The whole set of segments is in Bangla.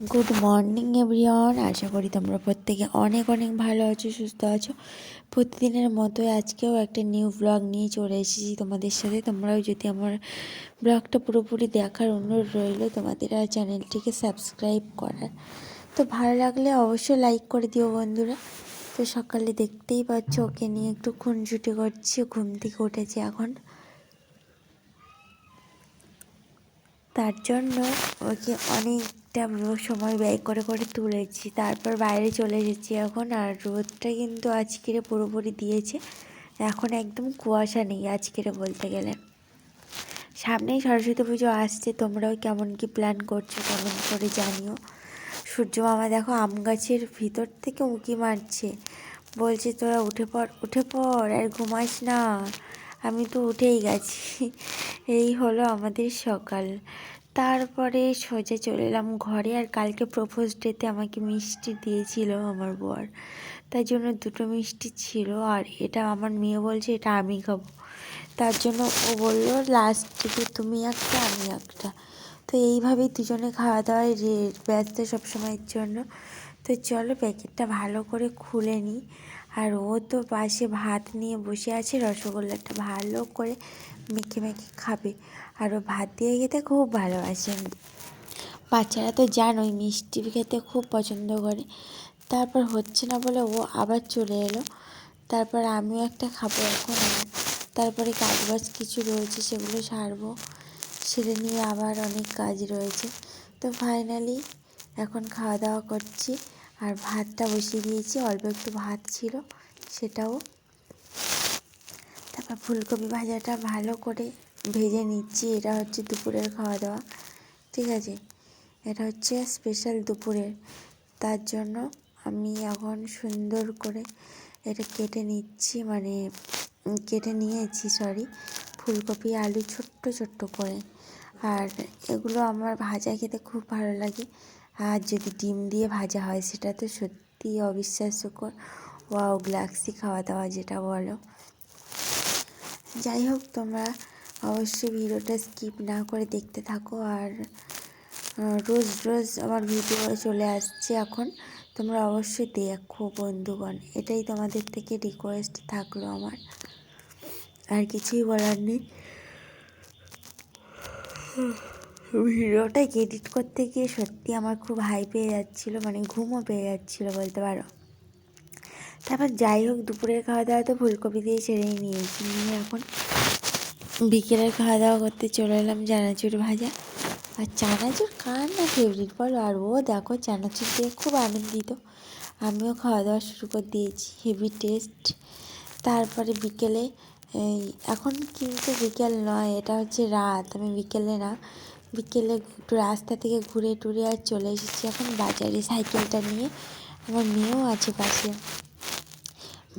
Good morning everyone. আশা করি তোমরা প্রত্যেকে অনেক অনেক ভালো আছো, সুস্থ আছো। প্রতিদিনের মতোই আজকেও একটা নিউ ব্লগ নিয়ে চলে এসেছি তোমাদের সাথে। তোমরাও যদি আমার ব্লগটা পুরোপুরি দেখার অনুরোধ রইল তোমাদের, আর চ্যানেলটিকে সাবস্ক্রাইব করার। তো ভালো লাগলে অবশ্যই লাইক করে দিও বন্ধুরা। তো সকালে দেখতেই পাচ্ছ ওকে নিয়ে একটু খুনসুটি করছি, ঘুম থেকে উঠেছে এখন। তার জন্য ওকে অনেকটা সময় ব্যয় করে করে তুলেছি, তারপর বাইরে চলে এসেছি এখন। আর রোদটা কিন্তু আজকেরে পুরোপুরি দিয়েছে, এখন একদম কুয়াশা নেই আজকেরে বলতে গেলে। সামনেই সরস্বতী পুজো আসছে, তোমরাও কেমন কি প্ল্যান করছো কমেন্ট করে জানিও। সূর্য মামা দেখো আম গাছের ভিতর থেকে উঁকি মারছে, বলছে তোরা উঠে পড় উঠে পড়, আর ঘুমাস না। আমি তো উঠেই গেছি। এই হলো আমাদের সকাল। তারপরে সোজা চলে এলাম ঘরে। আর কালকে প্রপোজ ডেতে আমাকে মিষ্টি দিয়েছিল আমার বর, তাই জন্য দুটো মিষ্টি ছিল। আর এটা আমার মেয়ে বলছে এটা আমি খাবো, তার জন্য ও বললো লাস্ট থেকে তুমি একটা আমি একটা। তো এইভাবেই দুজনে খাওয়া দাওয়ায় ব্যস্ত সবসময়ের জন্য। তো চলো প্যাকেটটা ভালো করে খুলে নিই। আর ও তো পাশে ভাত নিয়ে বসে আছে, রসগোল্লাটা ভালো করে মেখে মেখে খাবে। আর ও ভাত দিয়ে খেতে খুব ভালোবাসে। বাচ্চারা তো জানোই মিষ্টি খেতে খুব পছন্দ করে। তারপর হচ্ছে না বলে ও আবার চলে এলো। তারপর আমিও একটা খাবো এখন। আর তারপরে কাজবাজ কিছু রয়েছে সেগুলো সারবো, সেরে নিয়ে আবার অনেক কাজ রয়েছে। তো ফাইনালি এখন খাওয়া দাওয়া করছি। আর ভাতটা বসিয়ে দিয়েছি, অল্প একটু ভাত ছিল সেটাও। তারপর ফুলকপি ভাজাটা ভালো করে ভেজে নিচ্ছি। এটা হচ্ছে দুপুরের খাওয়া দাওয়া, ঠিক আছে। এটা হচ্ছে স্পেশাল দুপুরের, তার জন্য আমি এখন সুন্দর করে এটা কেটে নিচ্ছি, মানে কেটে নিয়েছি সরি, ফুলকপি আলু ছোট্ট ছোট্ট করে। আর এগুলো আমার ভাজা খেতে খুব ভালো লাগে। আর যদি ডিম দিয়ে ভাজা হয় সেটা তো সত্যি অবিশ্বাস্যকর, ওয়াও গ্লাক্সি খাওয়া দাওয়া যেটা বলো। যাই হোক, তোমরা অবশ্যই ভিডিওটা স্কিপ না করে দেখতে থাকো। আর রোজ রোজ আমার ভিডিও চলে আসছে এখন, তোমরা অবশ্যই দেখো বন্ধুগণ, এটাই তোমাদের থেকে রিকোয়েস্ট থাকলো আমার, আর কিছুই বলার নেই। ভিডিওটা এডিট করতে গিয়ে সত্যি আমার খুব হাই পেয়ে যাচ্ছিলো, মানে ঘুমও পেয়ে যাচ্ছিলো বলতে পারো। তারপর যাই হোক, দুপুরের খাওয়া দাওয়া তো ফুলকপি দিয়ে সেরেই নিয়েছি, নিয়ে এখন বিকেলের খাওয়া দাওয়া করতে চলে এলাম চানাচুর ভাজা। আর চানাচুর কার না ফেভারিট বলো। আর ও দেখো চানাচুর দিয়ে খুব আনন্দিত, আমিও খাওয়া দাওয়া শুরু করে দিয়েছি, হেভি টেস্ট। তারপরে বিকেলে এখন কিন্তু বিকেল নয়, এটা হচ্ছে রাত, আমি বিকেলে না, বিকেলে একটু রাস্তা থেকে ঘুরে টুরে আর চলে এসেছি এখন বাজারে সাইকেলটা নিয়ে। আমার মেয়েও আছে পাশে,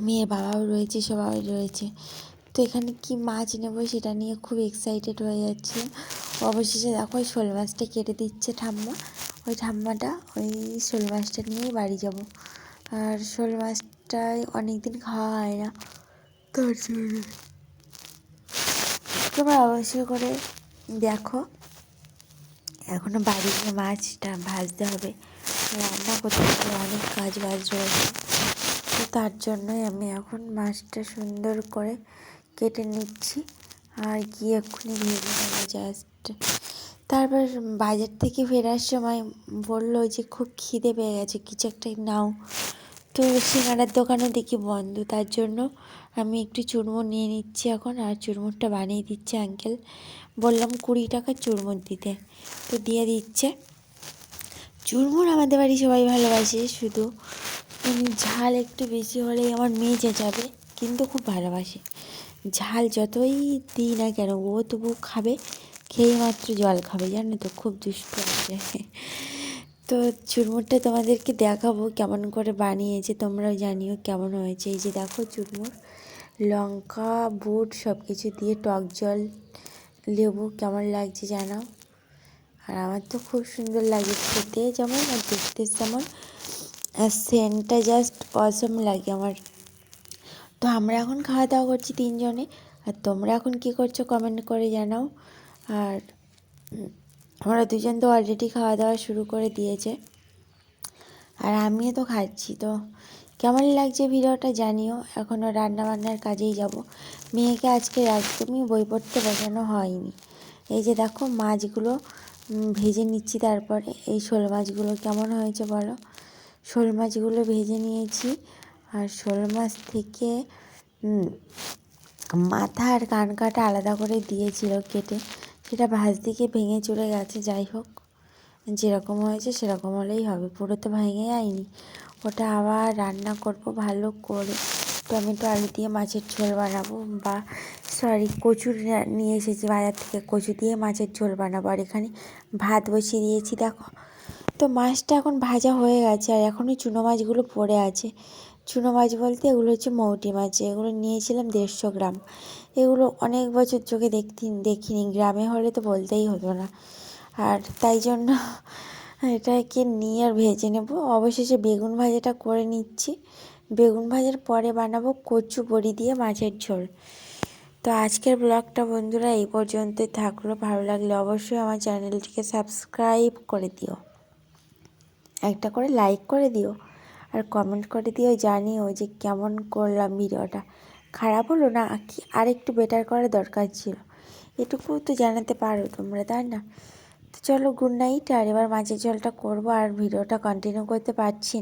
মেয়ের বাবাও রয়েছে, সবাই রয়েছে। তো এখানে কি মাছ নেবো সেটা নিয়ে খুব এক্সাইটেড হয়ে যাচ্ছে। অবশেষে দেখো ওই শোল মাছটা কেটে দিচ্ছে ঠাম্মা, ওই ঠাম্মাটা ওই শোল মাছটা নিয়েই বাড়ি যাব। আর শোল মাছটাই অনেক দিন খাওয়া হয় না, তার জন্য তোমরা অবশ্যই করে দেখো। এখনও বাড়ি গিয়ে মাছটা ভাজতে হবে, রান্না করতে হবে, অনেক কাজ বাজ রয়েছে। তো তার জন্যই আমি এখন মাছটা সুন্দর করে কেটে নিচ্ছি, আর গিয়ে এক্ষুনি ভেজে নেবো জাস্ট। তারপর বাজার থেকে ফেরার সময় বললো যে খুব খিদে পেয়ে গেছে, কিছু একটা নাও। তো সিঙ্গাড়ার দোকানও দেখি বন্ধ, তার জন্য আমি একটু চুরমুর নিয়ে নিচ্ছি এখন। আর চুরমুরটা বানিয়ে দিচ্ছে আঙ্কেল, বললাম 20 টাকার চুরমুর দিতে, তো দিয়ে দিচ্ছে। চুরমুর আমাদের বাড়ি সবাই ভালোবাসে, শুধু ঝাল একটু বেশি হলেই আমার মেয়ে চেঁচাবে, কিন্তু খুব ভালোবাসে। ঝাল যতই দিই না কেন ও তবু খাবে, খেয়ে মাত্র জল খাবে, জানো তো, খুব দুষ্টু আছে। তো চুরমুরটা তোমাদেরকে দেখাবো কেমন করে বানিয়েছে, তোমরাও জানিও কেমন হয়েছে। এই যে দেখো চুরমুর, লঙ্কা বুট সব কিছু দিয়ে, টক জল, লেবু, কেমন লাগছে জানাও। আর আমার তো খুব সুন্দর লাগে খেতে যেমন, আর দেখতে যেমন, আর সেন্টটা জাস্ট অসম লাগে আমার। তো আমরা এখন খাওয়া দাওয়া করছি 3 জনে, আর তোমরা এখন কী করছো কমেন্ট করে জানাও। আর আমরা 2জন তো অলরেডি খাওয়া দাওয়া শুরু করে দিয়েছে। আর আমিও তো খাচ্ছি। তো কেমন লাগছে ভিডিওটা জানিও। এখনও রান্নাবান্নার কাজেই যাব। মেয়েকে আজকে একদমই বই পড়তে বসানো হয়নি। এই যে দেখো মাছগুলো ভেজে নিচ্ছি। তারপরে এই শোল মাছগুলো কেমন হয়েছে বলো। শোল মাছগুলো ভেজে নিয়েছি। আর শোল মাছ থেকে মাথা আর কান কাটা আলাদা করে দিয়েছিল কেটে, সেটা ভাজতে গিয়ে ভেঙে চলে গেছে। যাই হোক, যেরকম হয়েছে সেরকম হলেই হবে, পুরো তো ভেঙে যায়নি। ওটা আবার রান্না করব ভালো করে, টমেটো আলু দিয়ে মাছের ঝোল বানাবো। বা সরি, কচু নিয়ে এসেছি বাজার থেকে, কচু দিয়ে মাছের ঝোল বানাবো। আর এখানে ভাত বসিয়ে দিয়েছি দেখো। তো মাছটা এখন ভাজা হয়ে গেছে, আর এখনই চুনো মাছগুলো পড়ে আছে। চুনো মাছ বলতে এগুলো হচ্ছে মৌটি মাছ। এগুলো নিয়েছিলাম 150 গ্রাম। এগুলো অনেক বছর চোখে দেখিনি, গ্রামে হলে তো বলতেই হতো না। আর তাই জন্য এটাকে নিয়ে আর ভেজে নেব। অবশেষে বেগুন ভাজাটা করে নিচ্ছি। বেগুন ভাজার পরে বানাবো কচু বড়ি দিয়ে মাছের ঝোল। তো আজকের ব্লগটা বন্ধুরা এই পর্যন্তই থাকলো। ভালো লাগলে অবশ্যই আমার চ্যানেলটিকে সাবস্ক্রাইব করে দিও, একটা করে লাইক করে দিও, আর কমেন্ট করে দিও, জানিও যে কেমন করলাম ভিডিওটা। খারাপ হলো না কি আর একটু বেটার করার দরকার ছিল, এটুকু তো জানাতে পারো তোমরা, তাই না? তো চলো, গুড নাইট। আর এবার মাছের ঝোলটা করবো, আর ভিডিওটা কন্টিনিউ করতে পারছি না।